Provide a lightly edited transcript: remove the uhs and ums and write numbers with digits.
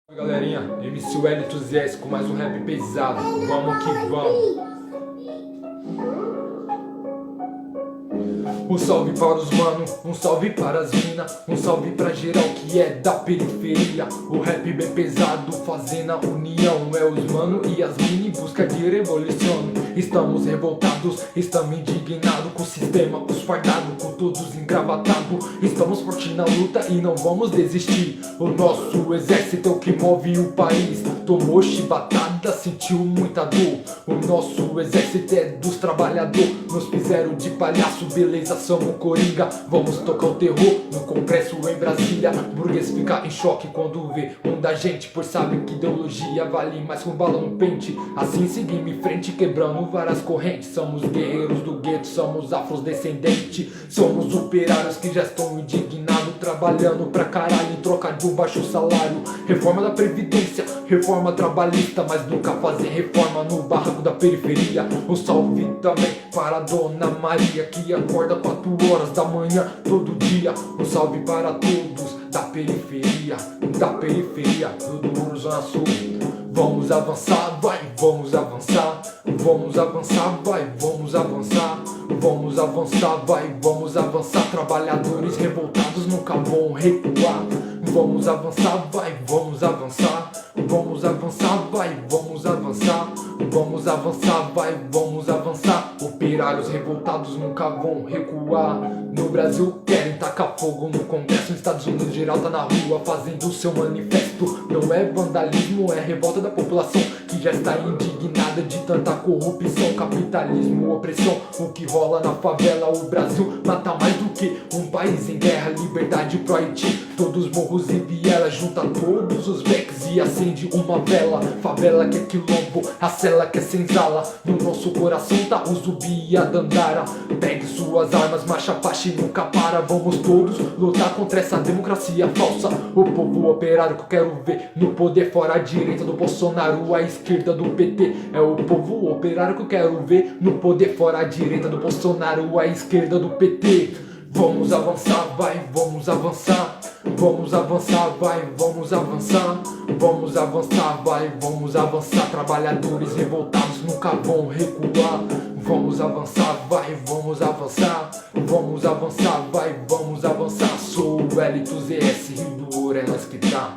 Oi galerinha, MC Wellington ZS com mais um rap pesado, vamos que vamos. Um salve para os mano, um salve para as mina, um salve pra geral que é da periferia. O rap bem pesado fazendo a união, é os mano e as mina em busca de revolução. Estamos revoltados, estamos indignados com o sistema, os fardados, com todos engravatados. Estamos fortes na luta e não vamos desistir. O nosso exército é o que move o país. Tomou chibatada, sentiu muita dor. O nosso exército é dos trabalhadores. Nos fizeram de palhaço, beleza, somos coringa. Vamos tocar o terror no congresso em Brasília. Burguês fica em choque quando vê um da gente, pois sabe que ideologia vale mais que um balão no pente. Assim seguimos em frente, quebrando várias correntes. Somos guerreiros do gueto, somos afrodescendentes. Somos operários que já estão indignados, trabalhando pra caralho em troca de um baixo salário. Reforma da Previdência, reforma trabalhista, mas nunca fazem reforma no barraco da periferia. Um salve também para a Dona Maria, que acorda 4 horas da manhã todo dia. Um salve para todos da periferia do Ouro Zona Sul. Vamos avançar, vai, vamos avançar. Vamos avançar, vai, vamos avançar. Vamos avançar, vai, vamos avançar. Trabalhadores revoltados nunca vão recuar. Vamos avançar, vai, vamos avançar. Vamos avançar, vai, vamos avançar. Vamos avançar, vai, vamos avançar. Operários revoltados nunca vão recuar. No Brasil querem tacar fogo no Congresso. Nos Estados Unidos geral tá na rua fazendo seu manifesto. Não é vandalismo, é revolta da população que já está indignada de tanta corrupção, capitalismo, opressão. O que rola na favela, o Brasil mata mais do que um país em guerra. Liberdade pro Haiti, todos morros e vielas. Junta todos os becks e acende uma vela. Favela que é quilombo, a cela que é senzala. No nosso coração tá o Zumbi e a Dandara. Pegue suas armas, marcha Apache nunca para. Vamos todos lutar contra essa democracia falsa. O povo operário que eu quero ver no poder, fora a direita do Bolsonaro, a esquerda do PT. É o povo operário que eu quero ver no poder, fora a direita do Bolsonaro, a esquerda do PT. Vamos avançar, vai, vamos avançar. Vamos avançar, vai, vamos avançar. Vamos avançar, vai, vamos avançar. Trabalhadores revoltados nunca vão recuar. Vamos avançar, vai, vamos avançar. Vamos avançar, vai, vamos avançar. Sou o Wellington ZS, Rio do Ouro, é nós que tá.